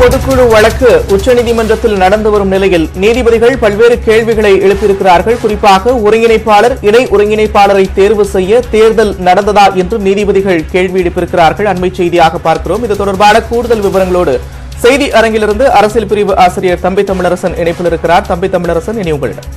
பொதுக்குழு வழக்கு உச்சநீதிமன்றத்தில் நடந்து வரும் நிலையில் நீதிபதிகள் பல்வேறு கேள்விகளை எழுப்பியிருக்கிறார்கள். குறிப்பாக ஒருங்கிணைப்பாளர், இணை ஒருங்கிணைப்பாளரை தேர்வு செய்ய தேர்தல் நடந்ததா என்று நீதிபதிகள் கேள்வி எழுப்பியிருக்கிறார்கள். அண்மை செய்தியாக பார்க்கிறோம். இது தொடர்பான கூடுதல் விவரங்களோடு செய்தி அரங்கிலிருந்து அரசியல் பிரிவு ஆசிரியர் தம்பி தமிழரசன் இணைப்பில் இருக்கிறார். தம்பி தமிழரசன், இனி உங்களிடம்.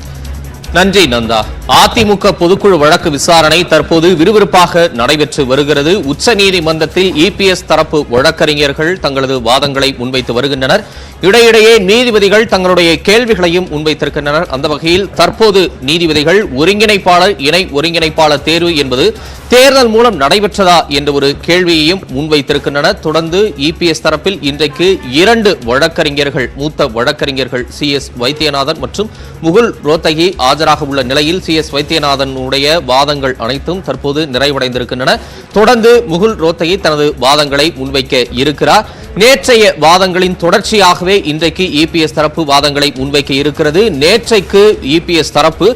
நன்றி நந்தா. அதிமுக பொதுக்குழு வழக்கு விசாரணை தற்போது விறுவிறுப்பாக நடைபெற்று வருகிறது. உச்சநீதிமன்றத்தில் இபிஎஸ் தரப்பு வழக்கறிஞர்கள் தங்களது வாதங்களை முன்வைத்து வருகின்றனர். இடையிடையே நீதிபதிகள் தங்களுடைய கேள்விகளையும் முன்வைத்திருக்கின்றனர். அந்த வகையில் தற்போது நீதிபதிகள் ஒருங்கிணைப்பாளர், இணை ஒருங்கிணைப்பாளர் தேர்வு என்பது தேர்தல் மூலம் நடைபெற்றதா என்ற ஒரு கேள்வியையும் முன்வைத்திருக்கின்றனர். தொடர்ந்து இபிஎஸ் தரப்பில் இன்றைக்கு 2 வழக்கறிஞர்கள், மூத்த வழக்கறிஞர்கள் CS வைத்தியநாதன் மற்றும் முகுல் ரோத்தகி ஆஜராக உள்ள நிலையில் CS வைத்தியநாதனுடைய வாதங்கள் அனைத்தும் தற்போது நிறைவடைந்திருக்கின்றன. தொடர்ந்து முகுல் ரோத்தகி தனது வாதங்களை முன்வைக்க இருக்கிறார். நேற்றைய வாதங்களின் தொடர்ச்சியாகவே இன்றைக்கு இபிஎஸ் தரப்பு வாதங்களை முன்வைக்க இருக்கிறது. நேற்றைக்கு இபிஎஸ் தரப்பு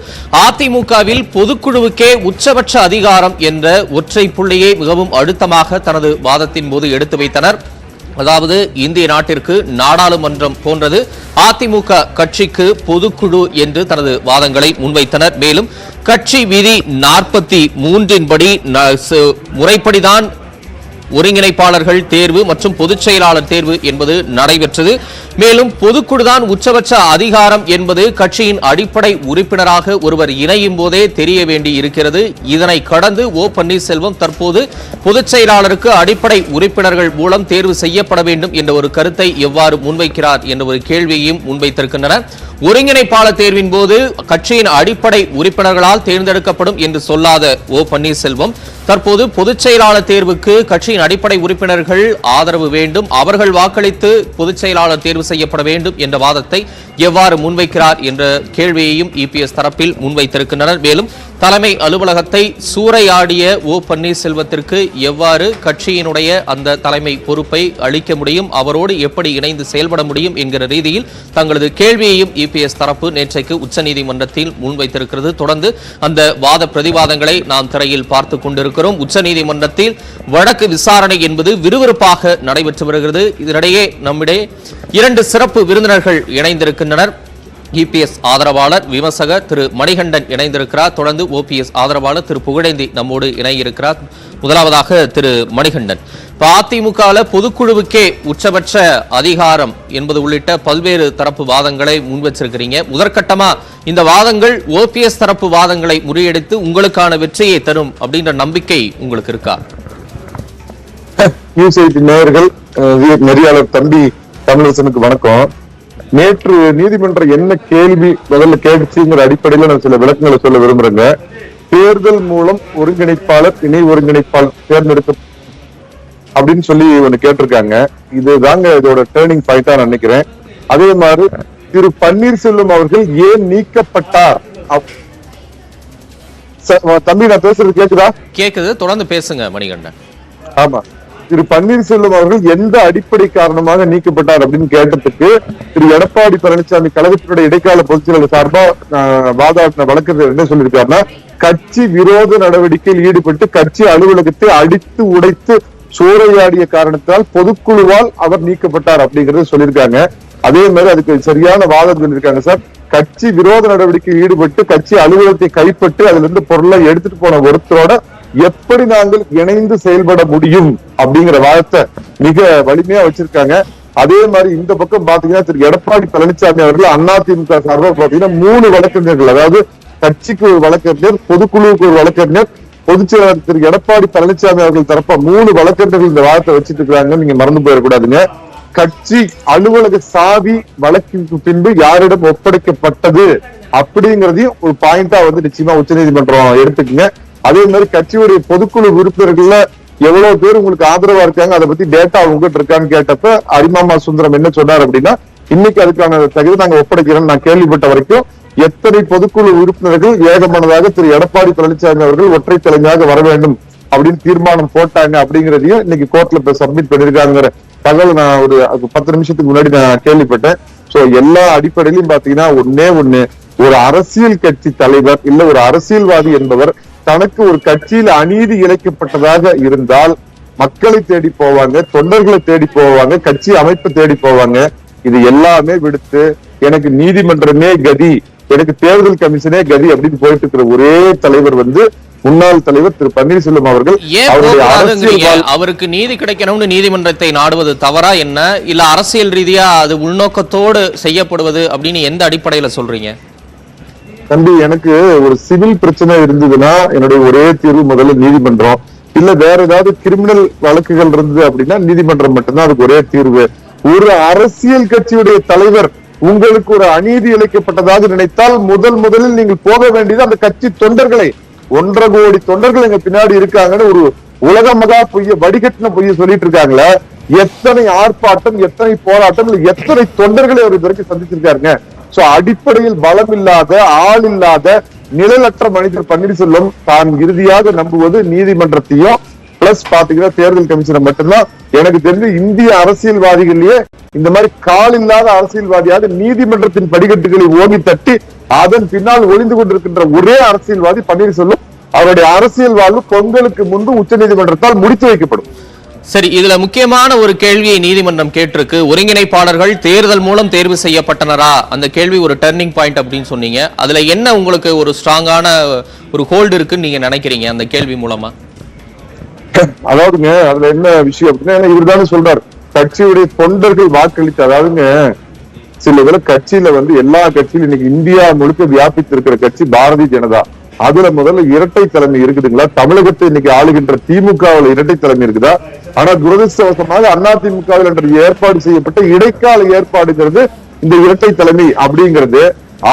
அதிமுகவில் பொதுக்குழுவுக்கே உச்சபட்ச அதிகாரம் என்ற ஒற்றை புள்ளியை மிகவும் அழுத்தமாக தனது வாதத்தின் போது எடுத்து வைத்தனர். அதாவது இந்திய நாட்டிற்கு நாடாளுமன்றம் போன்றது, அதிமுக கட்சிக்கு பொதுக்குழு என்று தனது வாதங்களை முன்வைத்தனர். மேலும் கட்சி விதி 43 படி முறைப்படிதான் ஒருங்கிணைப்பாளர்கள் தேர்வு மற்றும் பொதுச் செயலாளர் தேர்வு என்பது நடைபெற்றது. மேலும் பொதுக்குழுதான் உச்சபட்ச அதிகாரம் என்பது கட்சியின் அடிப்படை உறுப்பினராக ஒருவர் இணையும் போதே தெரிய வேண்டி இருக்கிறது. இதனை கடந்து பன்னீர்செல்வம் தற்போது பொதுச் செயலாளருக்கு அடிப்படை உறுப்பினர்கள் மூலம் தேர்வு செய்யப்பட வேண்டும் என்ற ஒரு கருத்தை எவ்வாறு முன்வைக்கிறார் என்ற ஒரு கேள்வியையும் முன்வைத்திருக்கின்றனர். ஒருங்கிணைப்பாளர் தேர்வின் போது கட்சியின் அடிப்படை உறுப்பினர்களால் தேர்ந்தெடுக்கப்படும் என்று சொல்லாத பன்னீர்செல்வம் தற்போது பொதுச் செயலாளர் தேர்வுக்கு கட்சியின் அடிப்படை உறுப்பினர்கள் ஆதரவு வேண்டும், அவர்கள் வாக்களித்து பொதுச் செயலாளர் தேர்வு செய்யப்பட வேண்டும் என்ற வாதத்தை எவ்வாறு முன்வைக்கிறார் என்ற கேள்வியையும் இபிஎஸ் தரப்பில் முன்வைத்திருக்கின்றனர். மேலும் தலைமை அலுவலகத்தை சூறையாடிய பன்னீர்செல்வத்திற்கு எவ்வாறு கட்சியினுடைய அந்த தலைமை பொறுப்பை அளிக்க முடியும், அவரோடு எப்படி இணைந்து செயல்பட முடியும் என்கிற ரீதியில் தங்களது கேள்வியையும் இபிஎஸ் தரப்பு நேற்றைக்கு உச்சநீதிமன்றத்தில் முன்வைத்திருக்கிறது. தொடர்ந்து அந்த வாத பிரதிவாதங்களை நாம் திரையில் பார்த்துக் கொண்டிருக்கிறோம். உச்சநீதிமன்றத்தில் வழக்கு விசாரணை என்பது விறுவிறுப்பாக நடைபெற்று வருகிறது. இதனிடையே நம்மிடையே 2 சிறப்பு விருந்தினர்கள் இணைந்திருக்கின்றனர். இபிஎஸ் ஆதரவாளர் விமர்சகர் திரு மணிகண்டன் இணைந்திருக்கிறார். தொடர்ந்து ஓபிஎஸ் ஆதரவாளர் திரு புகழேந்தி நம்மோடு இணையிருக்கிறார். முதலாவதாக திரு மணிகண்டன், அதிமுக பொதுக்குழுவுக்கே உச்சபட்ச அதிகாரம் என்பது உள்ளிட்ட பல்வேறு தரப்பு வாதங்களை முன்வச்சிருக்கிறீங்க. முதற்கட்டமா இந்த வாதங்கள் ஓபிஎஸ் தரப்பு வாதங்களை முறியடித்து உங்களுக்கான வெற்றியை தரும் அப்படின்ற நம்பிக்கை உங்களுக்கு இருக்கா? நேயர்கள், நெறியாளர் தம்பி தமிழரசனுக்கு வணக்கம். நேற்று நீதிமன்றம் என்ன கேள்வி முதல்ல கேட்டுச்சுங்கிற அடிப்படையில நான் சில விளக்கங்களை சொல்ல விரும்புறேங்க. தேர்தல் மூலம் ஒருங்கிணைப்பாளர், இணை ஒருங்கிணைப்பாளர் தேர்ந்தெடுக்க அப்படின்னு சொல்லி ஒண்ணு கேட்டிருக்காங்க. இதுதாங்க இதோட டேர்னிங் பாயிண்டா நான் நினைக்கிறேன். அதே மாதிரி திரு பன்னீர்செல்வம் அவர்கள் ஏன் நீக்கப்பட்டார்? தம்பி, நான் பேசுறது கேக்குதா? கேக்குது, தொடர்ந்து பேசுங்க மணிகண்டன். ஆமா, திரு பன்னீர்செல்வம் அவர்கள் எந்த அடிப்படை காரணமாக நீக்கப்பட்டார் அப்படின்னு கேட்டதுக்கு திரு எடப்பாடி பழனிசாமி கழகத்தினுடைய இடைக்கால பொதுச்செயலாளர் சார்பா வாதாடின வழக்கறிஞர் என்ன சொல்லியிருக்காருன்னா, கட்சி விரோத நடவடிக்கையில் ஈடுபட்டு கட்சி அலுவலகத்தை அடித்து உடைத்து சூறையாடிய காரணத்தால் பொதுக்குழுவால் அவர் நீக்கப்பட்டார் அப்படிங்கறத சொல்லியிருக்காங்க. அதே மாதிரி அதுக்கு சரியான வாதம் சொல்லியிருக்காங்க. சார், கட்சி விரோத நடவடிக்கையில் ஈடுபட்டு கட்சி அலுவலகத்தை கைப்பற்றி அதுல இருந்து பொருளை எடுத்துட்டு போன ஒருத்தரோட எப்படி நாங்கள் இணைந்து செயல்பட முடியும் அப்படிங்கிற வாதத்தை மிக வலிமையா வச்சிருக்காங்க. அதே மாதிரி இந்த பக்கம் பாத்தீங்கன்னா திரு எடப்பாடி பழனிசாமி அவர்கள் அதிமுக சார்பாக பாத்தீங்கன்னா 3 வழக்கறிஞர்கள், அதாவது கட்சிக்கு ஒரு வழக்கறிஞர், பொதுக்குழுவுக்கு ஒரு வழக்கறிஞர், பொதுச் செயலாளர் திரு எடப்பாடி பழனிசாமி அவர்கள் தரப்ப 3 வழக்கறிஞர்கள் இந்த வாதத்தை வச்சிட்டு இருக்காங்க. நீங்க மறந்து போயிடக்கூடாதுங்க. கட்சி அலுவலக சாவி வழக்கிற்கு பின்பு யாரிடம் ஒப்படைக்கப்பட்டது அப்படிங்கறதையும் ஒரு பாயிண்டா நிச்சயமா உச்சநீதிமன்றம் எடுத்துக்குங்க. அதே மாதிரி கட்சியுடைய பொதுக்குழு உறுப்பினர்கள்ல எவ்வளவு பேர் உங்களுக்கு ஆதரவா இருக்காங்க, அதை பத்தி டேட்டா உங்ககிட்ட இருக்கான்னு கேட்டப்ப அரிமாமா சுந்தரம் என்ன சொன்னார் அப்படின்னா, இன்னைக்கு அதுக்கான தகுதி நாங்க ஒப்படைக்கிறோம். நான் கேள்விப்பட்ட வரைக்கும் எத்தனை பொதுக்குழு உறுப்பினர்கள் ஏகமானதாக திரு எடப்பாடி பழனிசாமி அவர்கள் ஒற்றை தலைமையாக வர வேண்டும் அப்படின்னு தீர்மானம் போட்டாங்க அப்படிங்கறதையும் இன்னைக்கு கோர்ட்ல சப்மிட் பண்ணிருக்காங்கிற தகவல் நான் ஒரு 10 நிமிஷத்துக்கு முன்னாடி நான் கேள்விப்பட்டேன். சோ எல்லா அடிப்படையிலும் பாத்தீங்கன்னா ஒண்ணு ஒரு அரசியல் கட்சி தலைவர் இல்ல ஒரு அரசியல்வாதி என்பவர் தனக்கு ஒரு கட்சியில் அநீதி இழைக்கப்பட்டதாக இருந்தால் மக்களை தேடி போவாங்க, தொண்டர்களை தேடி போவாங்க, கட்சி அமைப்பை தேடி போவாங்க. இது எல்லாமே விடுத்து எனக்கு நீதிமன்றமே கதி, எனக்கு தேர்தல் கமிஷனே கதி அப்படின்னு போயிட்டு இருக்கிற ஒரே தலைவர் முன்னாள் தலைவர் திரு பன்னீர்செல்வம் அவர்கள். அவருக்கு நீதி கிடைக்கணும்னு நீதிமன்றத்தை நாடுவது தவறா என்ன, இல்ல அரசியல் ரீதியா அது உள்நோக்கத்தோடு செய்யப்படுவது அப்படின்னு எந்த அடிப்படையில சொல்றீங்க? தம்பி, எனக்கு ஒரு சிவில் பிரச்சனை இருந்ததுன்னா என்னுடைய ஒரே தீர்வு முதல்ல நீதிமன்றம், இல்ல வேற ஏதாவது கிரிமினல் வழக்குகள் இருந்தது அப்படின்னா நீதிமன்றம் மட்டும்தான் அதுக்கு ஒரே தீர்வு. ஒரு அரசியல் கட்சியுடைய தலைவர் உங்களுக்கு ஒரு அநீதி இழைக்கப்பட்டதாக நினைத்தால் முதலில் நீங்கள் போக வேண்டியது அந்த கட்சி தொண்டர்களை. 1.5 கோடி தொண்டர்கள் எங்க பின்னாடி இருக்காங்கன்னு ஒரு உலக மகா பொய்ய வடிகட்டின பொய்ய சொல்லிட்டு இருக்காங்களே. எத்தனை ஆர்ப்பாட்டம், எத்தனை போராட்டம், எத்தனை தொண்டர்களை அவர் இது வரைக்கும் சந்திச்சிருக்காருங்க. சோ அடிப்படையில் பலம் இல்லாத, ஆள் இல்லாத, நிழலற்ற மனிதர் பன்னீர்செல்வம் தான் இறுதியாக நம்புவது நீதிமன்றத்தையும் பிளஸ் பாத்தீங்கன்னா தேர்தல் கமிஷனை மட்டும்தான். எனக்கு தெரிஞ்சு இந்திய அரசியல்வாதிகளிலேயே இந்த மாதிரி கால் இல்லாத அரசியல்வாதியாக நீதிமன்றத்தின் படிக்கட்டுகளை ஓங்கி தட்டி அதன் பின்னால் ஒளிந்து கொண்டிருக்கின்ற ஒரே அரசியல்வாதி பன்னீர்செல்வம். அவருடைய அரசியல் வாழ்வு பொங்கலுக்கு முன்பு உச்ச நீதிமன்றத்தால் முடித்து வைக்கப்படும். சரி, இதுல முக்கியமான ஒரு கேள்வியை நீதிமன்றம் கேட்டிருக்கு. ஒருங்கிணைப்பாளர்கள் தேர்தல் மூலம் தேர்வு செய்யப்பட்டனரா? அந்த கேள்வி ஒரு டர்னிங் பாயிண்ட் அப்படின்னு சொன்னீங்க. அதுல என்ன உங்களுக்கு ஒரு ஸ்ட்ராங்கான ஒரு ஹோல்டு இருக்குன்னு நீங்க நினைக்கிறீங்க அந்த கேள்வி மூலமா? அதாவதுங்க, அதுல என்ன விஷயம் அப்படின்னா, இவர் தானே சொல்றாரு கட்சியுடைய தொண்டர்கள் வாக்களித்து. அதாவதுங்க, சில இதுல கட்சியில எல்லா கட்சியிலும் இன்னைக்கு இந்தியா முழுக்க வியாபித்து இருக்கிற கட்சி பாரதிய ஜனதா. அதுல முதல்ல இரட்டை தலைமை இருக்குதுங்களா? தமிழகத்தை இன்னைக்கு ஆளுகின்ற திமுகவில் இரட்டை தலைமை இருக்குதா? ஆனா துரதிருஷ்டவசமாக அதிமுகவில் என்ற ஏற்பாடு செய்யப்பட்ட இடைக்கால ஏற்பாடுங்கிறது இந்த இரட்டை தலைமை அப்படிங்கிறது.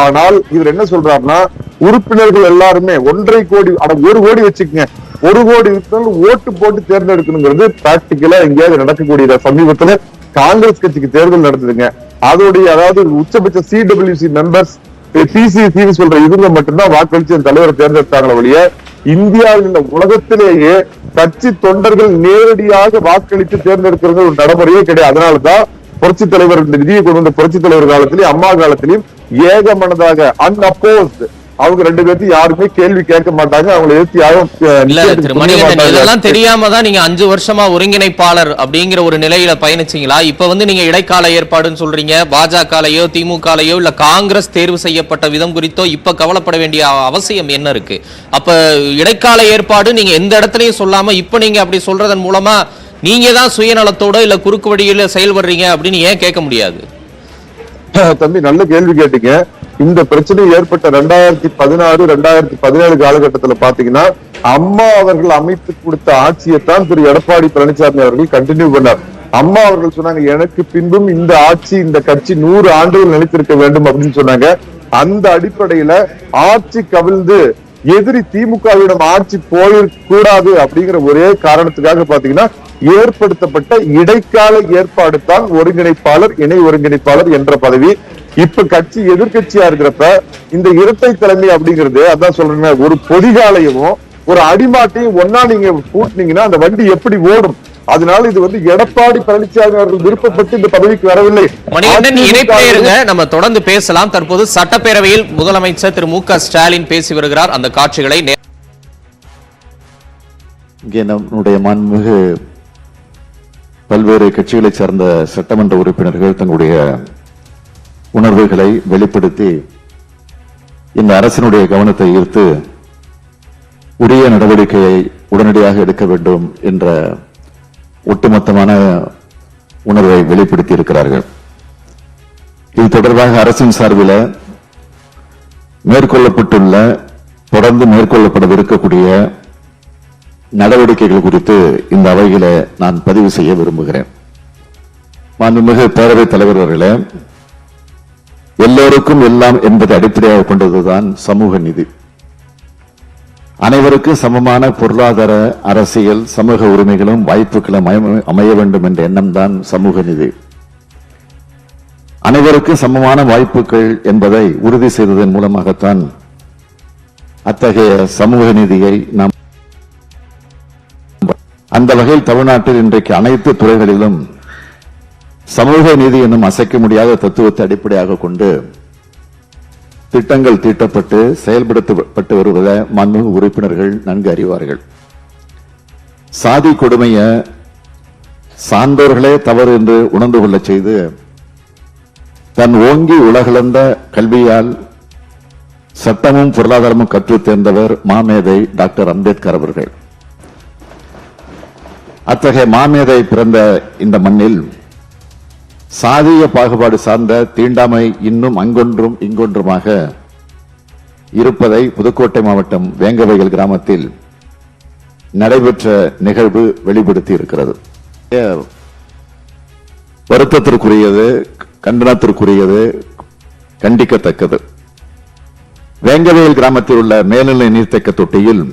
ஆனால் இவர் என்ன சொல்றாருன்னா, உறுப்பினர்கள் எல்லாருமே 1.5 கோடி, 1 கோடி வச்சுக்கங்க, 1 கோடி ஓட்டு போட்டு தேர்ந்தெடுக்கணுங்கிறது பிராக்டிக்கலா எங்கேயாவது நடக்கக்கூடியதா? சமீபத்துல காங்கிரஸ் கட்சிக்கு தேர்தல் நடந்ததுங்க. அதோடைய அதாவது உச்சபட்ச CWC மெம்பர்ஸ், PCC சொல்ற இவங்க மட்டும்தான் வாக்களிச்சு தலைவரை தேர்ந்தெடுத்தாங்களே ஒழிய இந்தியாவில் உள்ள உலகத்திலேயே கட்சி தொண்டர்கள் நேரடியாக வாக்களித்து தேர்ந்தெடுக்கிறது ஒரு நடைமுறையே கிடையாது. அதனாலதான் புரட்சி தலைவர் இந்த விதியை கொண்டு வந்த புரட்சி தலைவர் காலத்திலேயும் அம்மா காலத்திலையும் ஏகமனதாக அன்அப்போஸ்ட் அவங்க 2 பேர்த்தையும் யாருமே கேள்வி கேட்க மாட்டாங்க. அவங்களை எதிர்த்து யாரும் இதெல்லாம் தெரியாம தான் நீங்க 5 வருஷமா ஒருங்கிணைப்பாளர் அப்படிங்கிற ஒரு நிலையில பயணிச்சீங்களா? இப்ப நீங்க இடைக்கால ஏற்பாடுன்னு சொல்றீங்க. பாஜகலையோ திமுகலையோ இல்ல காங்கிரஸ் தேர்வு செய்யப்பட்ட விதம் குறித்தோ இப்ப கவலைப்பட வேண்டிய அவசியம் என்ன இருக்கு? அப்ப இடைக்கால ஏற்பாடு நீங்க எந்த இடத்துலயும் சொல்லாம இப்ப நீங்க அப்படி சொல்றதன் மூலமா நீங்க தான் சுயநலத்தோட இல்ல குறுக்கு வழியில செயல்படுறீங்க அப்படின்னு ஏன் கேட்க முடியாது? தம்பி, நல்ல கேள்வி கேட்டீங்க. இந்த பிரச்சனை ஏற்பட்ட 2016, 2017 காலகட்டத்துல பாத்தீங்கன்னா அம்மா அவர்கள் அமைத்து கொடுத்த ஆட்சியைத்தான் திரு எடப்பாடி பழனிசாமி அவர்கள் கண்டினியூ பண்ணார். அம்மா அவர்கள் சொன்னாங்க, எனக்கு பின்பும் இந்த ஆட்சி, இந்த கட்சி 100 ஆண்டுகள் நிலைத்திருக்க வேண்டும் அப்படின்னு சொன்னாங்க. அந்த அடிப்படையில ஆட்சி கவிழ்ந்து எதிரி திமுகவிடம் ஆட்சி போயிடக்கூடாது அப்படிங்கிற ஒரே காரணத்துக்காக பாத்தீங்கன்னா ஏற்படுத்தப்பட்ட இடைக்கால ஏற்பாடு தான் ஒருங்கிணைப்பாளர், இணை ஒருங்கிணைப்பாளர் என்ற பதவி. இப்ப கட்சி எதிர்கட்சியா இருக்கிறப்ப இந்த இரட்டை தலைமை அப்படிங்கிறது, அதான் சொல்றேன், ஒரு பொதிகாலையும் ஒரு அடிமாட்டையும் ஒன்னா நீங்க கூட்டினீங்கன்னா அந்த வண்டி எப்படி ஓடும்? அதனால இது எடப்பாடி பழனிசாமி அவர்கள் விருப்பப்பட்டு இந்த பதவிக்கு வரவில்லை. நம்ம தொடர்ந்து பேசலாம். தற்போது சட்டப்பேரவையில் முதலமைச்சர் திரு மு.க. ஸ்டாலின் பேசி வருகிறார். அந்த காட்சிகளை இங்கே நம்முடைய மாண்புமிகு பல்வேறு கட்சிகளை சேர்ந்த சட்டமன்ற உறுப்பினர்கள் தங்களுடைய உணர்வுகளை வெளிப்படுத்தி இந்த அரசினுடைய கவனத்தை ஈர்த்து உரிய நடவடிக்கையை உடனடியாக எடுக்க வேண்டும் என்ற ஒட்டுமொத்தமான உணர்வை வெளிப்படுத்தி இருக்கிறார்கள். இது தொடர்பாக அரசின் சார்பில் மேற்கொள்ளப்பட்டுள்ள, தொடர்ந்து மேற்கொள்ளப்படவிருக்கக்கூடிய நடவடிக்கைகள் குறித்து இந்த அவையில நான் பதிவு செய்ய விரும்புகிறேன். மாண்புமிகு பேரவைத் தலைவர் அவர்களே, எல்லோருக்கும் எல்லாம் என்பதை அடிப்படையாக கொண்டதுதான் சமூக நீதி. அனைவருக்கும் சமமான பொருளாதார, அரசியல், சமூக உரிமைகளும் வாய்ப்புகளும் அமைய வேண்டும் என்ற எண்ணம் தான் சமூக நீதி. அனைவருக்கும் சமமான வாய்ப்புகள் என்பதை உறுதி செய்ததன் மூலமாகத்தான் அத்தகைய சமூக நீதியை நாம் அந்த வகையில் தமிழ்நாட்டில் இன்றைக்கு அனைத்து துறைகளிலும் சமூக நீதி என்னும் அசைக்க முடியாத தத்துவத்தை அடிப்படையாக கொண்டு திட்டங்கள் தீட்டப்பட்டு செயல்படுத்தப்பட்டு வருவதை மாண்புமிகு உறுப்பினர்கள் நன்கு அறிவார்கள். சாதி கொடுமையை சான்றோர்களே தவறு என்று உணர்ந்து கொள்ளச் செய்து தன் ஓங்கி உலகளந்த கல்வியால் சட்டமும் பொருளாதாரமும் கற்றுத் தேர்ந்தவர் மாமேதை டாக்டர் அம்பேத்கர் அவர்கள். அத்தகைய மாமேதை பிறந்த இந்த மண்ணில் சாதிய பாகுபாடு சார்ந்த தீண்டாமை இன்னும் அங்கொன்றும் இங்கொன்றுமாக இருப்பதை புதுக்கோட்டை மாவட்டம் வேங்கவயல் கிராமத்தில் நடைபெற்ற நிகழ்வு வெளிப்படுத்தி இருக்கிறது. வருத்தத்திற்குரியது, கண்டனத்திற்குரியது, கண்டிக்கத்தக்கது. வேங்கவயல் கிராமத்தில் உள்ள மேல்நிலை நீர்த்தேக்க தொட்டியில்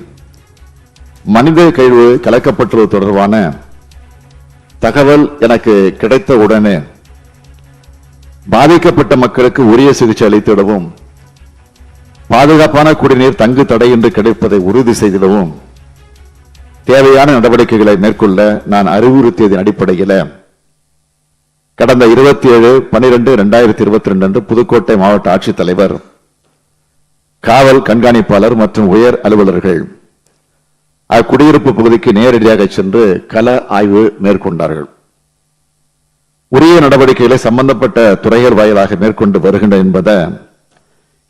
மனித கழிவு கலக்கப்பட்டுள்ளது தொடர்பான தகவல் எனக்கு கிடைத்த உடனே பாதிக்கப்பட்ட மக்களுக்கு உரிய சிகிச்சை அளித்திடவும், பாதுகாப்பான குடிநீர் தங்கு தடையின்றி கிடைப்பதை உறுதி செய்திடவும் தேவையான நடவடிக்கைகளை மேற்கொள்ள நான் அறிவுறுத்தியதன் அடிப்படையில் கடந்த 27/12/2022 அன்று புதுக்கோட்டை மாவட்ட ஆட்சித்தலைவர், காவல் கண்காணிப்பாளர் மற்றும் உயர் அலுவலர்கள் அக்குடியிருப்பு பகுதிக்கு நேரடியாக சென்று கள ஆய்வு மேற்கொண்டார்கள். உரிய நடவடிக்கைகளை சம்பந்தப்பட்ட துறைகள் வாயிலாக மேற்கொண்டு வருகின்றன என்பதை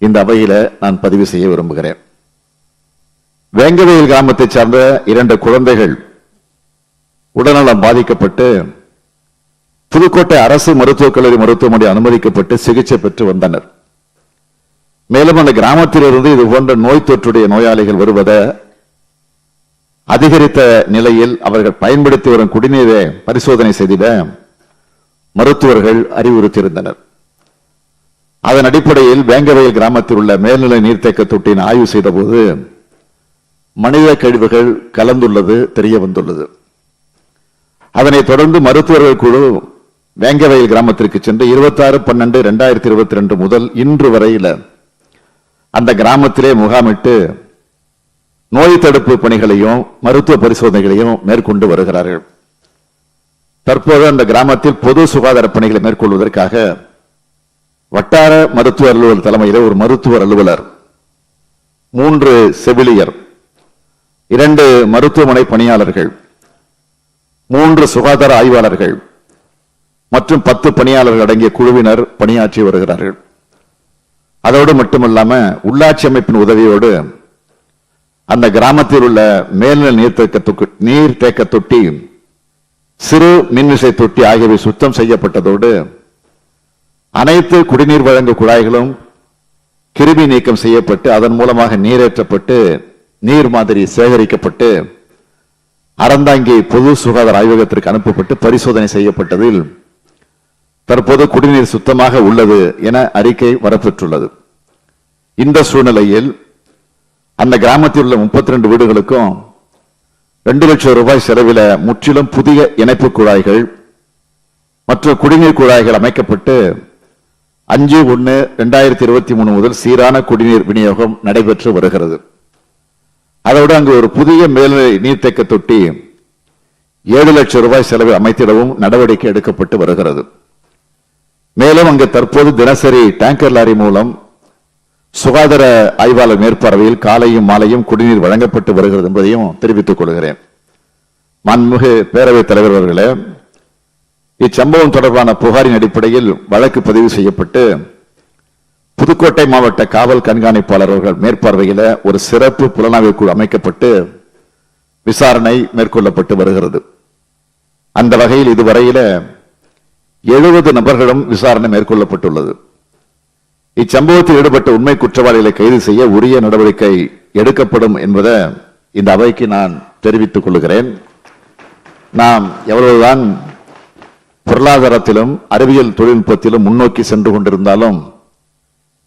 இந்த அவையில நான் பதிவு செய்ய விரும்புகிறேன். வேங்கவயல் கிராமத்தை சார்ந்த 2 குழந்தைகள் உடல்நலம் பாதிக்கப்பட்டு புதுக்கோட்டை அரசு மருத்துவக் கல்லூரி மருத்துவமனை அனுமதிக்கப்பட்டு சிகிச்சை பெற்று வந்தனர். மேலும் அந்த கிராமத்திலிருந்து இது போன்ற நோய் தொற்றுடைய நோயாளிகள் வருவதை அதிகரித்த நிலையில் அவர்கள் பயன்படுத்தி வரும் குடிநீரை பரிசோதனை செய்திட மருத்துவர்கள் அறிவுறுத்தியிருந்தனர். அதன் அடிப்படையில் வேங்கவயல் கிராமத்தில் உள்ள மேல்நிலை நீர்த்தேக்க தொட்டியின் ஆய்வு செய்தபோது மனித கழிவுகள் கலந்துள்ளது தெரிய வந்துள்ளது. அதனைத் தொடர்ந்து மருத்துவர்கள் குழு வேங்கவயல் கிராமத்திற்கு சென்று 26/12/2022 முதல் இன்று வரையில் அந்த கிராமத்திலே முகாமிட்டு நோய் தடுப்பு பணிகளையும் மருத்துவ பரிசோதனைகளையும் மேற்கொண்டு வருகிறார்கள். தற்போது அந்த கிராமத்தில் பொது சுகாதார பணிகளை மேற்கொள்வதற்காக வட்டார மருத்துவ அலுவலர் தலைமையில் ஒரு மருத்துவர் அலுவலர், 3 செவிலியர், 2 மருத்துவமனை பணியாளர்கள், 3 சுகாதார ஆய்வாளர்கள் மற்றும் 10 பணியாளர்கள் அடங்கிய குழுவினர் பணியாற்றி வருகிறார்கள். அதோடு மட்டுமல்லாம உள்ளாட்சி அமைப்பின் உதவியோடு அந்த கிராமத்தில் உள்ள மேல்நிலை நீர்த்தேக்க தொட்டி, சிறு மின்விசை தொட்டி ஆகியவை சுத்தம் செய்யப்பட்டதோடு அனைத்து குடிநீர் வழங்கும் குழாய்களும் கிருமி நீக்கம் செய்யப்பட்டு அதன் மூலமாக நீரேற்றப்பட்டு நீர் மாதிரி சேகரிக்கப்பட்டு அறந்தாங்கி பொது சுகாதார ஆய்வகத்திற்கு அனுப்பப்பட்டு பரிசோதனை செய்யப்பட்டதில் தற்போது குடிநீர் சுத்தமாக உள்ளது என அறிக்கை வரப்பெற்றுள்ளது. இந்த சூழ்நிலையில் அந்த கிராமத்தில் உள்ள 32 வீடுகளுக்கும் 2 லட்சம் ரூபாய் செலவில் முற்றிலும் புதிய இணைப்பு குழாய்கள் மற்றும் குடிநீர் குழாய்கள் அமைக்கப்பட்டு 5/1/2023 முதல் சீரான குடிநீர் விநியோகம் நடைபெற்று வருகிறது. அதோடு அங்கு ஒரு புதிய மேல்நிலை நீர்த்தேக்க தொட்டி 7 லட்சம் ரூபாய் செலவில் அமைத்திடவும் நடவடிக்கை எடுக்கப்பட்டு வருகிறது. மேலும் அங்கு தற்போது தினசரி டேங்கர் லாரி மூலம் சுகாதார ஆய்வாளர் மேற்பார்வையில் காலையும் மாலையும் குடிநீர் வழங்கப்பட்டு வருகிறது என்பதையும் தெரிவித்துக் கொள்கிறேன். மாண்புமிகு பேரவைத் தலைவர் அவர்களே, இச்சம்பவம் தொடர்பான புகாரின் அடிப்படையில் வழக்கு பதிவு செய்யப்பட்டு புதுக்கோட்டை மாவட்ட காவல் கண்காணிப்பாளர் அவர்கள் மேற்பார்வையில் ஒரு சிறப்பு புலனாய்வு குழு அமைக்கப்பட்டு விசாரணை மேற்கொள்ளப்பட்டு வருகிறது. அந்த வகையில் இதுவரையில 70 நபர்களும் விசாரணை மேற்கொள்ளப்பட்டுள்ளது. இச்சம்பவத்தில் ஈடுபட்ட உண்மை குற்றவாளிகளை கைது செய்ய உரிய நடவடிக்கை எடுக்கப்படும் என்பதை இந்த அவைக்கு நான் தெரிவித்துக் கொள்கிறேன். நாம் எவ்வளவுதான் பொருளாதாரத்திலும் அறிவியல் தொழில்நுட்பத்திலும் முன்னோக்கி சென்று கொண்டிருந்தாலும்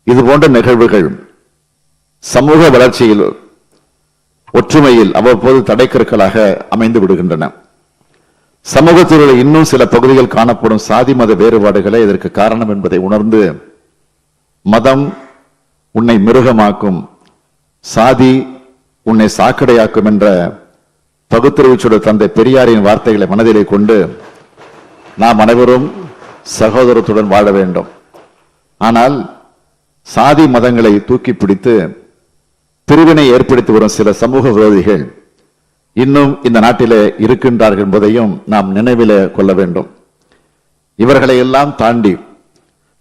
இதுபோன்ற நிகழ்வுகள் சமூக வளர்ச்சியில் ஒற்றுமையில் அவ்வப்போது தடைக்கற்களாக அமைந்து விடுகின்றன. சமூகத்தில் உள்ள இன்னும் சில பகுதிகள் காணப்படும் சாதி மத வேறுபாடுகளே இதற்கு காரணம் என்பதை உணர்ந்து மதம் உன்னை மிருகமாக்கும், சாதி உன்னை சாக்கடையாக்கும் என்ற பகுத்தறிவுச்சோடு தந்தை பெரியாரின் வார்த்தைகளை மனதிலே கொண்டு நாம் அனைவரும் சகோதரத்துடன் வாழ வேண்டும். ஆனால் சாதி மதங்களை தூக்கி பிடித்து பிரிவினை ஏற்படுத்தி வரும் சில சமூக விரோதிகள் இன்னும் இந்த நாட்டிலே இருக்கின்றார்கள் என்பதையும் நாம் நினைவிலே கொள்ள வேண்டும். இவர்களை எல்லாம் தாண்டி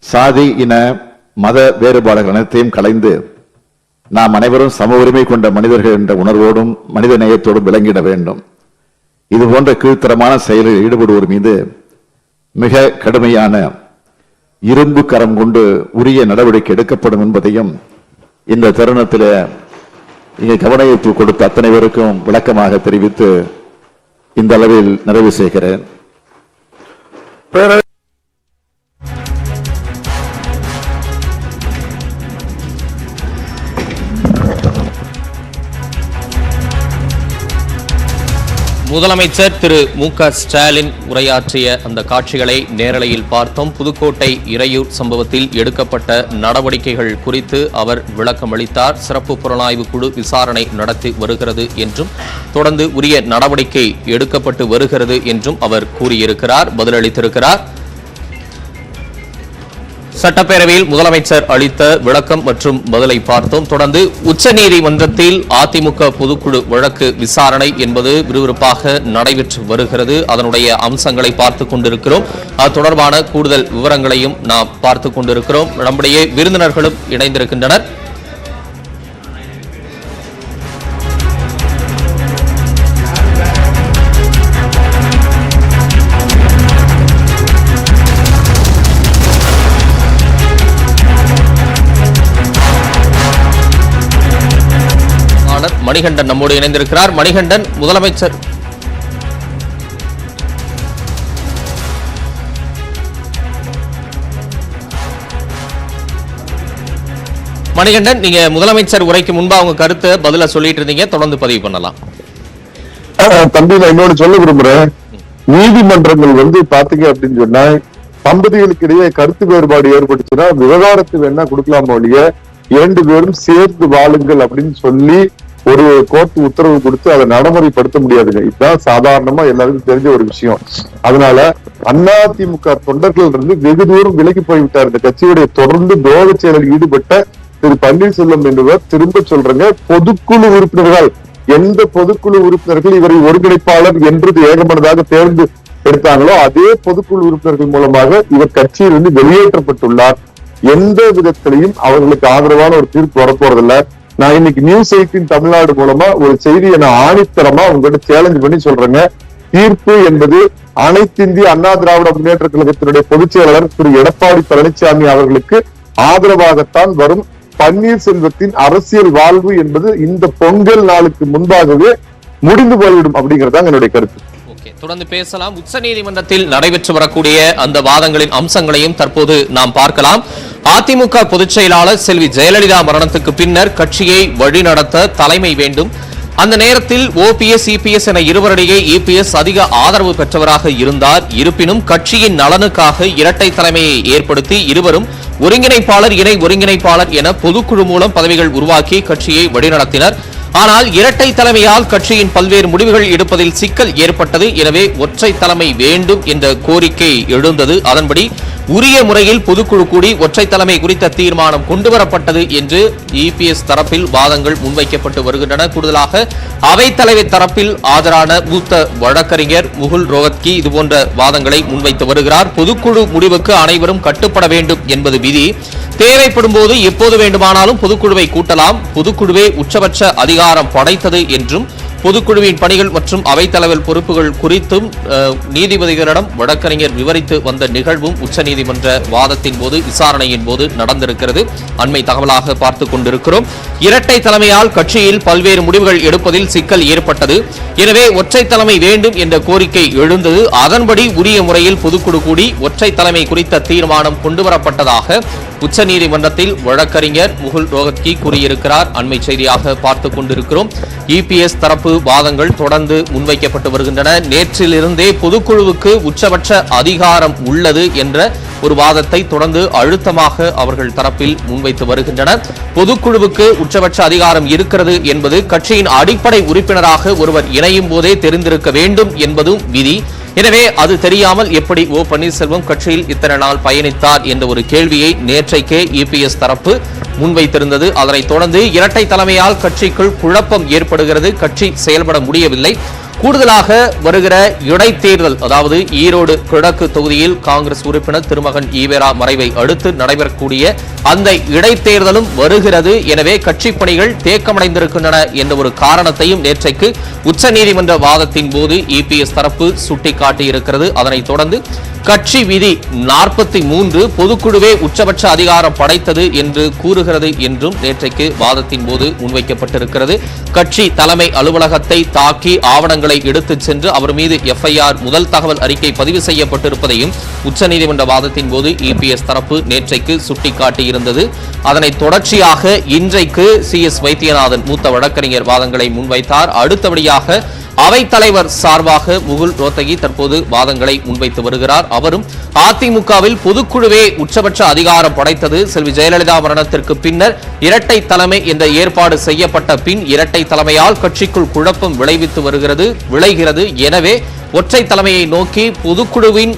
சாதி இன மத வேறுபாடுகள் அனைத்தையும் களைந்து நாம் அனைவரும் சம உரிமை கொண்ட மனிதர்கள் என்ற உணர்வோடும் மனித நேயத்தோடும் விளங்கிட வேண்டும். இது போன்ற கீழ்த்தரமான செயலில் ஈடுபடுவோர் மீது மிக கடுமையான இரும்பு கரம் கொண்டு உரிய நடவடிக்கை எடுக்கப்படும் என்பதையும் இந்த தருணத்தில் இங்கே கவனஈர்ப்பு கொடுத்த அத்தனை பேருக்கும் விளக்கமாக தெரிவித்து இந்த அளவில் நிறைவு செய்கிறேன். முதலமைச்சர் திரு மு.க. ஸ்டாலின் உரையாற்றிய அந்த காட்சிகளை நேரலையில் பார்த்தோம். புதுக்கோட்டை இறையூர் சம்பவத்தில் எடுக்கப்பட்ட நடவடிக்கைகள் குறித்து அவர் விளக்கம் அளித்தார். சிறப்பு புலனாய்வு குழு விசாரணை நடத்தி வருகிறது என்றும் தொடர்ந்து உரிய நடவடிக்கை எடுக்கப்பட்டு வருகிறது என்றும் அவர் கூறியிருக்கிறார், பதிலளித்திருக்கிறார். சட்டப்பேரவையில் முதலமைச்சர் அளித்த விளக்கம் மற்றும் பதிலை பார்த்தோம். தொடர்ந்து உச்சநீதிமன்றத்தில் அதிமுக பொதுக்குழு வழக்கு விசாரணை என்பது விறுவிறுப்பாக நடைபெற்று வருகிறது. அதனுடைய அம்சங்களை பார்த்துக் கொண்டிருக்கிறோம். அது தொடர்பான கூடுதல் விவரங்களையும் நாம் பார்த்துக் கொண்டிருக்கிறோம். நம்முடைய விருந்தினர்களும் இணைந்திருக்கின்றனர். மணிகண்டன் நம்மோடு இணைந்திருக்கிறார். மணிகண்டன், முதலமைச்சர் மணிகண்டன், நீங்க முதலமைச்சர் உரைக்கு முன்பா உங்க கருத்தை பதில சொல்லிட்டு இருந்தீங்க, தொடர்ந்து பதிவு பண்ணலாம். தம்பி, நான் இன்னொன்னு சொல்ல விரும்புறேன். நீதிமன்றங்கள் பாத்தீங்க அப்படின்னு சொன்னா தம்பதிகளுக்கு இடையே கருத்து வேறுபாடு ஏற்பட்டுச்சுன்னா விவகாரத்து வேணா கொடுக்கலாம் ஒழிய 2 பேரும் சேர்ந்து வாழுங்கள் அப்படின்னு சொல்லி ஒரு கோர்ட் உத்தரவு கொடுத்து அதை நடைமுறைப்படுத்த முடியாதுங்க. இதுதான் சாதாரணமா எல்லாருக்கும் தெரிஞ்ச ஒரு விஷயம். அதனால அதிமுக தொண்டர்கள் இருந்து வெகு தூரம் விலகி போய்விட்டார். இந்த கட்சியுடைய தொடர்ந்து துரோக செயலில் ஈடுபட்ட திரு பன்னீர்செல்வம் என்பவர் திரும்ப சொல்றேங்க, பொதுக்குழு உறுப்பினர்கள், எந்த பொதுக்குழு உறுப்பினர்கள் இவரை ஒருங்கிணைப்பாளர் என்று ஏகமனதாக தேர்ந்து எடுத்தாங்களோ அதே பொதுக்குழு உறுப்பினர்கள் மூலமாக இவர் கட்சியிலிருந்து வெளியேற்றப்பட்டுள்ளார். எந்த விதத்திலையும் அவர்களுக்கு ஆதரவான ஒரு தீர்ப்பு வரப்போறதில்லை. நான் இன்னைக்கு நியூஸ் 18 தமிழ்நாடு மூலமா ஒரு செய்தியை நான் ஆணித்தரமா உங்ககிட்ட சேலஞ்ச் பண்ணி சொல்றேங்க. தீர்ப்பு என்பது அனைத்து இந்திய அண்ணா திராவிட முன்னேற்ற கழகத்தினுடைய பொதுச் செயலாளர் திரு எடப்பாடி பழனிசாமி அவர்களுக்கு ஆதரவாகத்தான் வரும். பன்னீர்செல்வத்தின் அரசியல் வாழ்வு என்பது இந்த பொங்கல் நாளுக்கு முன்பாகவே முடிந்து போய்விடும் அப்படிங்கறதுதான் என்னுடைய கருத்து. தொடர்ந்து பேசலாம். உச்சநீதிமன்றத்தில் நடைபெற்று வரக்கூடிய அந்த வாதங்களின் அம்சங்களையும் தற்போது நாம் பார்க்கலாம். அதிமுக பொதுச் செயலாளர் செல்வி ஜெயலலிதா மரணத்துக்கு பின்னர் கட்சியை வழிநடத்த தலைமை வேண்டும். அந்த நேரத்தில் OPS, EPS என இருவரிடையே EPS அதிக ஆதரவு பெற்றவராக இருந்தார். இருப்பினும் கட்சியின் நலனுக்காக இரட்டை தலைமையை ஏற்படுத்தி இருவரும் ஒருங்கிணைப்பாளர், இணை ஒருங்கிணைப்பாளர் என பொதுக்குழு மூலம் பதவிகள் உருவாக்கி கட்சியை வழிநடத்தினர். ஆனால் இரட்டை தலைமையால் கட்சியின் பல்வேறு முடிவுகள் எடுப்பதில் சிக்கல் ஏற்பட்டது. எனவே ஒற்றை தலைமை வேண்டும் என்ற கோரிக்கை எழுந்தது. அதன்படி உரிய முறையில் பொதுக்குழு கூடி ஒற்றை தலைமை குறித்த தீர்மானம் கொண்டுவரப்பட்டது என்று EPS தரப்பில் வாதங்கள் முன்வைக்கப்பட்டு வருகின்றன. கூடுதலாக அவைத்தலைவர் தரப்பில் ஆஜரான மூத்த வழக்கறிஞர் முகுல் ரோஹத்கி இதுபோன்ற வாதங்களை முன்வைத்து வருகிறார். பொதுக்குழு முடிவுக்கு அனைவரும் கட்டுப்பட வேண்டும் என்பது விதி. தேவைப்படும் போது எப்போது வேண்டுமானாலும் பொதுக்குழுவை கூட்டலாம். பொதுக்குழுவே உச்சபட்ச அதிகாரம் படைத்தது என்றும் பொதுக்குழுவின் பணிகள் மற்றும் அவைத்தலைவர் பொறுப்புகள் குறித்தும் நீதிபதிகளிடம் வழக்கறிஞர் விவரித்து வந்த நிகழ்வும் உச்சநீதிமன்ற வாதத்தின் போது, விசாரணையின் போது நடந்திருக்கிறது. அண்மை தகவலாக பார்த்துக் கொண்டிருக்கிறோம். இரட்டை தலைமையால் கட்சியில் பல்வேறு முடிவுகள் எடுப்பதில் சிக்கல் ஏற்பட்டது. எனவே ஒற்றை தலைமை வேண்டும் என்ற கோரிக்கை எழுந்தது. அதன்படி உரிய முறையில் பொதுக்குழு கூடி ஒற்றை தலைமை குறித்த தீர்மானம் கொண்டுவரப்பட்டதாக உச்சநீதிமன்றத்தில் வழக்கறிஞர் முகுல் ரோஹத்கி கூறியிருக்கிறார். அண்மை செய்தியாக பார்த்துக் கொண்டிருக்கிறோம். EPS தரப்பு வாதங்கள் தொடர்ந்து முன்வைக்கப்பட்டு வருகின்றன. நேற்றிலிருந்தே பொதுக்குழுவுக்கு உச்சபட்ச அதிகாரம் உள்ளது என்ற ஒரு வாதத்தை தொடர்ந்து அழுத்தமாக அவர்கள் தரப்பில் முன்வைத்து வருகின்றனர். பொதுக்குழுவுக்கு உச்சபட்ச அதிகாரம் இருக்கிறது என்பது கட்சியின் அடிப்படை உறுப்பினராக ஒருவர் இணையும் போதே தெரிந்திருக்க வேண்டும் என்பதும் விதி. எனவே அது தெரியாமல் எப்படி ஓ பன்னீர்செல்வம் கட்சியில் இத்தனை நாள் பயணித்தார் என்ற ஒரு கேள்வியை நேற்றைக்கே இபிஎஸ் தரப்பு முன்வைத்திருந்தது. அதனைத் தொடர்ந்து இரட்டை தலைமையால் கட்சிக்குள் குழப்பம் ஏற்படுகிறது, கட்சி செயல்பட முடியவில்லை. கூடுதலாக வருகிற இடைத்தேர்தல், அதாவது ஈரோடு கிழக்கு தொகுதியில் காங்கிரஸ் உறுப்பினர் திருமகன் ஈவேரா மறைவை அடுத்து நடைபெறக்கூடிய அந்த இடைத்தேர்தலும் வருகிறது. எனவே கட்சி பணிகள் தேக்கமடைந்திருக்கின்றன என்ற ஒரு காரணத்தையும் நேற்றைக்கு உச்சநீதிமன்ற வாதத்தின் போது இபிஎஸ் தரப்பு சுட்டிக்காட்டியிருக்கிறது. அதனைத் தொடர்ந்து கட்சி விதி 43 பொதுக்குழுவே உச்சபட்ச அதிகாரம் படைத்தது என்று கூறுகிறது என்றும் நேற்றைக்கு வாதத்தின் போது முன்வைக்கப்பட்டிருக்கிறது. கட்சி தலைமை அலுவலகத்தை தாக்கி ஆவணங்களை எடுத்துச் சென்று அவர் மீது எஃப்ஐஆர் முதல் தகவல் அறிக்கை பதிவு செய்யப்பட்டிருப்பதையும் உச்சநீதிமன்ற வாதத்தின் போது இபிஎஸ் தரப்பு நேற்றைக்கு சுட்டிக்காட்டியிருந்தது. அதனைத் தொடர்ச்சியாக இன்றைக்கு CS வைத்தியநாதன் மூத்த வழக்கறிஞர் வாதங்களை முன்வைத்தார். அடுத்தபடியாக அவைத்தலைவர் சார்பாக முகுல் ரோத்தகி தற்போது வாதங்களை முன்வைத்து வருகிறார். அவரும் அதிமுகவில் பொதுக்குழுவே உச்சபட்ச அதிகாரம் படைத்தது, செல்வி ஜெயலலிதா மரணத்திற்கு பின்னர் இரட்டை தலைமை என்ற ஏற்பாடு செய்யப்பட்ட பின் இரட்டை தலைமையால் கட்சிக்குள் குழப்பம் விளைகிறது. எனவே ஒற்றை தலைமையை நோக்கி பொதுக்குழுவின்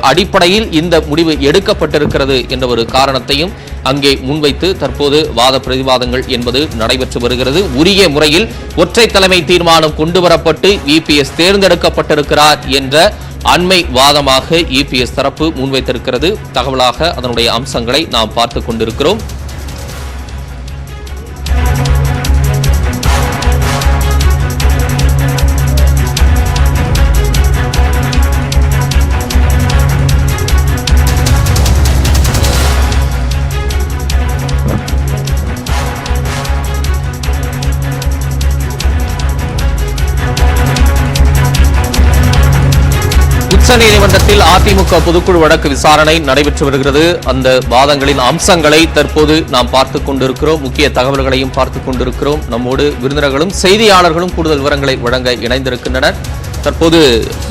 அடிப்படையில் இந்த முடிவு எடுக்கப்பட்டிருக்கிறது என்ற ஒரு காரணத்தையும் அங்கே முன்வைத்து தற்போது வாத பிரதிவாதங்கள் என்பது நடைபெற்று வருகிறது. உரிய முறையில் ஒற்றை தலைமை தீர்மானம் கொண்டுவரப்பட்டு இபிஎஸ் தேர்ந்தெடுக்கப்பட்டிருக்கிறார் என்ற அண்மை வாதமாக இபிஎஸ் தரப்பு முன்வைத்திருக்கிறது. தகவலாக அதனுடைய அம்சங்களை நாம் பார்த்துக் கொண்டிருக்கிறோம். உச்சநீதிமன்றத்தில் அதிமுக பொதுக்குழு வழக்கு விசாரணை நடைபெற்று வருகிறது. அந்த வாதங்களின் அம்சங்களை தற்போது நாம் பார்த்துக் கொண்டிருக்கிறோம். முக்கிய தகவல்களையும் பார்த்துக் கொண்டிருக்கிறோம். நம்மோடு விருந்தினர்களும் செய்தியாளர்களும் கூடுதல் விவரங்களை வழங்க இணைந்திருக்கின்றனர். தற்போது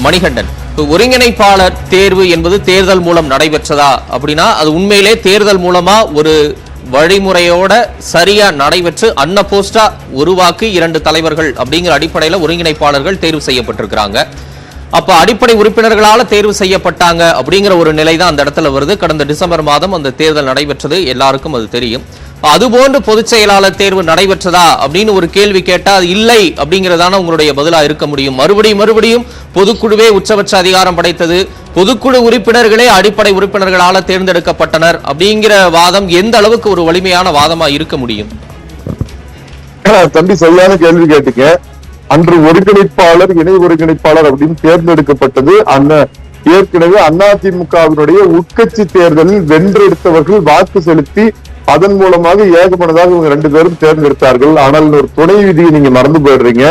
மணிகண்டன், ஒருங்கிணைப்பாளர் தேர்வு என்பது தேர்தல் மூலம் நடைபெற்றதா அப்படின்னா அது உண்மையிலே தேர்தல் மூலமா ஒரு வழிமுறையோட சரியா நடைபெற்று அன்னபோஸ்டா உருவாக்கி 2 தலைவர்கள் அப்படிங்கிற அடிப்படையில் ஒருங்கிணைப்பாளர்கள் தேர்வு செய்யப்பட்டிருக்கிறாங்க. அப்ப அடிப்படை உறுப்பினர்களால தேர்வு செய்யப்பட்டாங்க அப்படிங்கிற ஒரு நிலை தான் அந்த இடத்துல வருது. கடந்த டிசம்பர் மாதம் அந்த தேர்தல் நடைபெற்றது, எல்லாருக்கும் அது தெரியும். அதுபோன்று பொதுச் செயலாளர் தேர்வு நடைபெற்றதா அப்படின்னு ஒரு கேள்வி கேட்டா அது இல்லை அப்படிங்கிறதான உங்களுடைய பதிலா இருக்க முடியும். மறுபடியும் பொதுக்குழுவே உச்சபட்ச அதிகாரம் படைத்தது, பொதுக்குழு உறுப்பினர்களே அடிப்படை உறுப்பினர்களால தேர்ந்தெடுக்கப்பட்டனர் அப்படிங்கிற வாதம் எந்த அளவுக்கு ஒரு வலிமையான வாதமா இருக்க முடியும்? தம்பி சரியான கேள்வி கேட்டீங்க. அன்று ஒருங்கிணைப்பாளர் இணை ஒருங்கிணைப்பாளர் அப்படின்னு தேர்ந்தெடுக்கப்பட்டது ஏற்கனவே அதிமுகவினுடைய உட்கட்சி தேர்தலில் வென்றெடுத்தவர்கள் வாக்கு செலுத்தி அதன் மூலமாக ஏகமனதாக இவங்க 2 பேரும் தேர்ந்தெடுத்தார்கள். ஆனால் ஒரு துணை விதியை நீங்க மறந்து போயிடுறீங்க.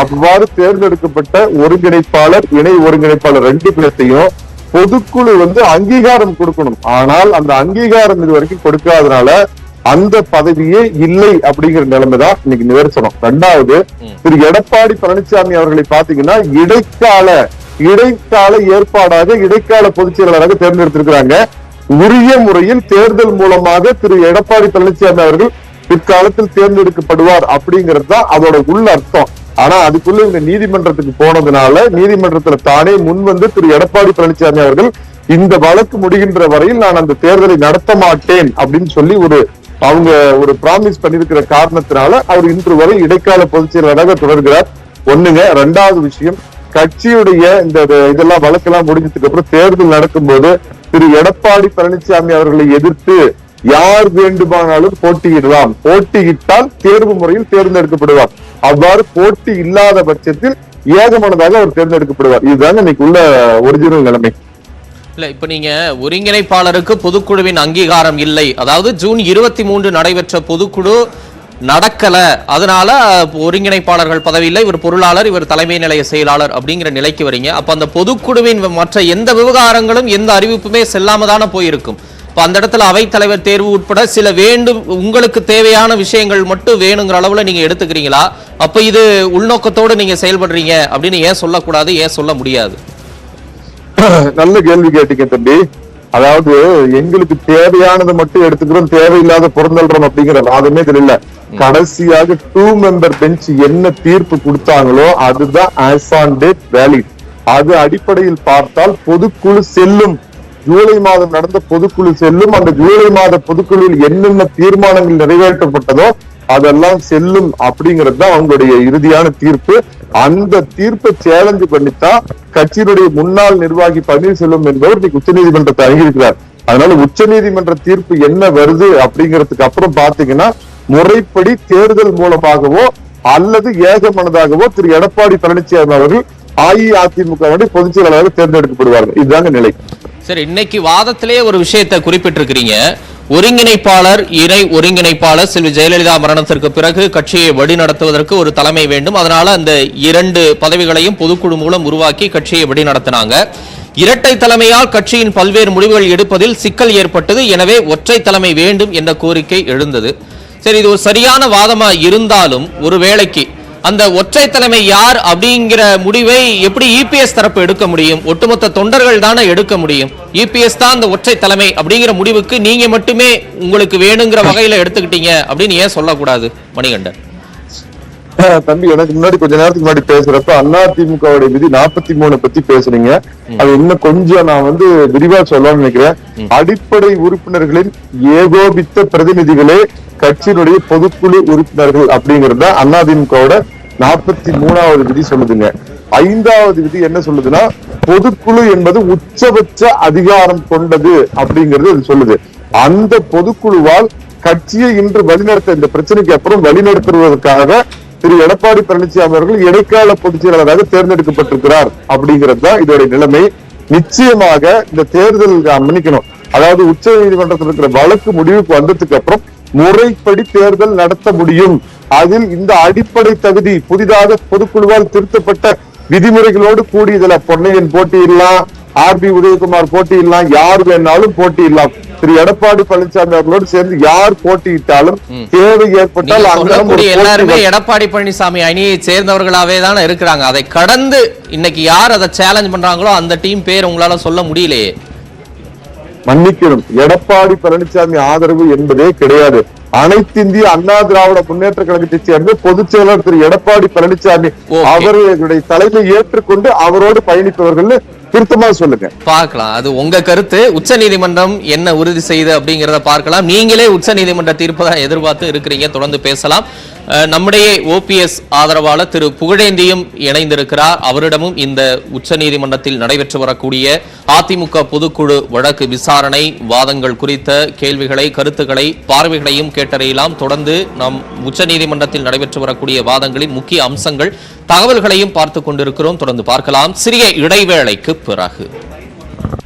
அவ்வாறு தேர்ந்தெடுக்கப்பட்ட ஒருங்கிணைப்பாளர் இணை ஒருங்கிணைப்பாளர் 2 பேர்த்தையும் பொதுக்குழு அங்கீகாரம் கொடுக்கணும். ஆனால் அந்த அங்கீகாரம் இது வரைக்கும் கொடுக்காதனால அந்த பதவியே இல்லை அப்படிங்கிற நிலைமைதான் இன்னைக்கு நிதர்சனம். 2வது, திரு எடப்பாடி பழனிசாமி அவர்களை பாத்தீங்கன்னா இடைக்கால ஏற்பாடாக இடைக்கால பொதுச் செயலாளராக தேர்ந்தெடுத்திருக்கிறாங்க. உரிய முறையில் தேர்தல் மூலமாக திரு எடப்பாடி பழனிசாமி அவர்கள் பிற்காலத்தில் தேர்ந்தெடுக்கப்படுவார் அப்படிங்கிறது தான் அதோட உள்ள அர்த்தம். ஆனா அதுக்குள்ள இவங்க நீதிமன்றத்துக்கு போனதுனால நீதிமன்றத்துல தானே முன்வந்து திரு எடப்பாடி பழனிசாமி அவர்கள் இந்த வழக்கு முடிகின்ற வரையில் நான் அந்த தேர்தலை நடத்த மாட்டேன் அப்படின்னு சொல்லி அவங்க ஒரு பிராமிஸ் பண்ணிருக்கிற காரணத்தினால அவர் இன்று வரை இடைக்கால பொதுச் செயலாளராக தொடர்கிறார். ஒண்ணுங்க. 2வது விஷயம், கட்சியுடைய இந்த இதெல்லாம் வழக்கெல்லாம் முடிஞ்சதுக்கு அப்புறம் தேர்தல் நடக்கும்போது திரு எடப்பாடி பழனிசாமி அவர்களை எதிர்த்து யார் வேண்டுமானாலும் போட்டியிடலாம். போட்டியிட்டால் தேர்வு முறையில் தேர்ந்தெடுக்கப்படுவார். அவ்வாறு போட்டி இல்லாத பட்சத்தில் ஏகமனதாக அவர் தேர்ந்தெடுக்கப்படுவார். இதுதாங்க இன்னைக்கு உள்ள ஒரிஜினல் நிலைமை. இல்ல, இப்ப நீங்க ஒருங்கிணைப்பாளருக்கு பொதுக்குழுவின் அங்கீகாரம் இல்லை, அதாவது ஜூன் 23 நடைபெற்ற பொதுக்குழு நடக்கல, அதனால ஒருங்கிணைப்பாளர்கள் பதவி இல்லை, இவர் பொருளாளர், இவர் தலைமை நிலைய செயலாளர் அப்படிங்கிற நிலைக்கு வரீங்க. அப்ப அந்த பொதுக்குழுவின் மற்ற எந்த விவகாரங்களும் எந்த அறிவிப்புமே செல்லாம தானே போயிருக்கும். இப்ப அந்த இடத்துல அவைத்தலைவர் தேர்வு உட்பட சில உங்களுக்கு தேவையான விஷயங்கள் மட்டும் வேணுங்கிற அளவுல நீங்க எடுத்துக்கிறீங்களா? அப்ப இது உள்நோக்கத்தோடு நீங்க செயல்படுறீங்க அப்படின்னு ஏன் சொல்லக்கூடாது, ஏன் சொல்ல முடியாது? நல்ல கேள்வி கேட்டீங்க தம்பி. அதாவது எங்களுக்கு தேவையானதை மட்டும் எடுத்துக்கிறோம், தேவையில்லாத பொருந்தல்றோம் அப்படிங்கிற வாதமே தெரியல. கடைசியாக 2 மெம்பர் பெஞ்ச் என்ன தீர்ப்பு கொடுத்தாங்களோ அதுதான் ஆஸ் ஆன் டேட் வேலிட். அது அடிப்படையில் பார்த்தால் பொதுக்குழு செல்லும். ஜூலை மாதம் நடந்த பொதுக்குழு செல்லும். அந்த ஜூலை மாத பொதுக்குழுவில் என்னென்ன தீர்மானங்கள் நிறைவேற்றப்பட்டதோ அதெல்லாம் செல்லும் அப்படிங்கிறது தான் அவங்களுடைய இறுதியான தீர்ப்பு. அந்த தீர்ப்பை சேலஞ்சு பண்ணித்தான் கட்சியினுடைய முன்னாள் நிர்வாகி பன்னீர்செல்வம் என்பவர் இன்னைக்கு உச்ச நீதிமன்றத்தை அணுகியிருக்கிறார். அதனால உச்ச நீதிமன்ற தீர்ப்பு என்ன வருது அப்படிங்கிறதுக்கு அப்புறம் பாத்தீங்கன்னா முறைப்படி தேர்தல் மூலமாகவோ அல்லது ஏகமனதாகவோ திரு எடப்பாடி பழனிசாமி அவர்கள் அஇஅதிமுக பொதுச் செயலாளராக தேர்ந்தெடுக்கப்படுவார்கள். இதுதாங்க நிலை. சரி, இன்னைக்கு வாதத்திலே ஒரு விஷயத்தை குறிப்பிட்டிருக்கிறீங்க. ஒருங்கிணைப்பாளர், இணை ஒருங்கிணைப்பாளர் செல்வி ஜெயலலிதா மரணத்திற்கு பிறகு கட்சியை வழிநடத்துவதற்கு ஒரு தலைமை வேண்டும். அதனால அந்த 2 பதவிகளையும் பொதுக்குழு மூலம் உருவாக்கி கட்சியை வழிநடத்தினாங்க. இரட்டை தலைமையால் கட்சியின் பல்வேறு முடிவுகள் எடுப்பதில் சிக்கல் ஏற்பட்டது. எனவே ஒற்றை தலைமை வேண்டும் என்ற கோரிக்கை எழுந்தது. சரி, இது ஒரு சரியான வாதமா இருந்தாலும் ஒரு வேளைக்கு அந்த ஒற்றை தலைமை யார் அப்படிங்கிற முடிவை எப்படி இபிஎஸ் தரப்பு எடுக்க முடியும்? ஒட்டுமொத்த தொண்டர்கள் தானே எடுக்க முடியும். இபிஎஸ் தான் அந்த ஒற்றை தலைமை அப்படிங்கிற முடிவுக்கு நீங்க மட்டுமே உங்களுக்கு வேணுங்கிற வகையில எடுத்துக்கிட்டீங்க அப்படின்னு ஏன் சொல்லக்கூடாது மணிகண்டன்? தம்பி, எனக்கு முன்னாடி கொஞ்ச நேரத்துக்கு முன்னாடி பேசுறப்ப அதிமுகவுடைய விதி 43 பத்தி பேசுறீங்க. அது இன்னும் கொஞ்சம் நான் விரிவா சொல்லணும்னு நினைக்கிறேன். அடிப்படை உறுப்பினர்களின் ஏகோபித்த பிரதிநிதிகளே கட்சியினுடைய பொதுக்குழு உறுப்பினர்கள் அப்படிங்கறத அதிமுகவோட 43வது விதி சொல்லுதுங்க. 5வது விதி என்ன சொல்லுதுன்னா, பொதுக்குழு என்பது உச்சபட்ச அதிகாரம் கொண்டது அப்படிங்கிறது அது சொல்லுது. அந்த பொதுக்குழுவால் கட்சியை இன்று வழிநடத்த, இந்த பிரச்சனைக்கு அப்புறம் வழிநடத்துவதற்காக திரு எடப்பாடி பழனிசாமி அவர்கள் இடைக்கால பொதுச் செயலாளராக தேர்ந்தெடுக்கப்பட்டிருக்கிறார் அப்படிங்கிறது தான் இதோட நிலைமை. நிச்சயமாக இந்த தேர்தல் மன்னிக்கணும், அதாவது உச்ச நீதிமன்றத்தில் இருக்கிற வழக்கு முடிவுக்கு வந்ததுக்கு அப்புறம் முறைப்படி தேர்தல் நடத்த முடியும். அதில் இந்த அடிப்படை தகுதி புதிதாக பொதுக்குழுவால் திருத்தப்பட்ட விதிமுறைகளோடு கூடியதுல பொன்னையன் போட்டியிடலாம், ஆர்பி உதயகுமார் போட்டியிடலாம், யார் வேணாலும் போட்டியிடலாம். திரு எடப்பாடி பழனிசாமி அவர்களோடு சேர்ந்து யார் போட்டியிட்டாலும் தேவை ஏற்பட்டால் எல்லாருமே எடப்பாடி பழனிசாமி அணியை சேர்ந்தவர்களாவே தானே இருக்கிறாங்க. அதை கடந்து இன்னைக்கு யார் அதை சேலஞ்ச் பண்றாங்களோ அந்த டீம் பேர் உங்களால சொல்ல முடியலையே. மன்னிக்கணும், எடப்பாடி பழனிசாமி ஆதரவு என்பதே கிடையாது. அனைத்து இந்திய அண்ணா திராவிட முன்னேற்ற கழகத்தை சேர்ந்த பொதுச் செயலாளர் திரு எடப்பாடி பழனிசாமி அவர்களுடைய தலைமை ஏற்றுக்கொண்டு அவரோடு பயணிப்பவர்கள் திருத்தமா சொல்லுங்க. பார்க்கலாம், அது உங்க கருத்து. உச்ச நீதிமன்றம் என்ன உறுதி செய்து அப்படிங்கறத பார்க்கலாம். நீங்களே உச்ச நீதிமன்ற தீர்ப்பு தான் எதிர்பார்த்து இருக்கிறீங்க. தொடர்ந்து பேசலாம். நம்முடைய ஓபிஎஸ் ஆதரவாளர் திரு புகழேந்தியும் இணைந்திருக்கிறார். அவரிடமும் இந்த உச்ச நீதிமன்றத்தில் நடைபெற்று வரக்கூடிய அதிமுக பொதுக்குழு வழக்கு விசாரணை வாதங்கள் குறித்த கேள்விகளை, கருத்துக்களை, பார்வைகளையும் கேட்டறியலாம். தொடர்ந்து நாம் உச்ச நீதிமன்றத்தில் நடைபெற்று வரக்கூடிய வாதங்களின் முக்கிய அம்சங்கள், தகவல்களையும் பார்த்துக் கொண்டிருக்கிறோம். தொடர்ந்து பார்க்கலாம் சிறிய இடைவேளைக்கு பிறகு.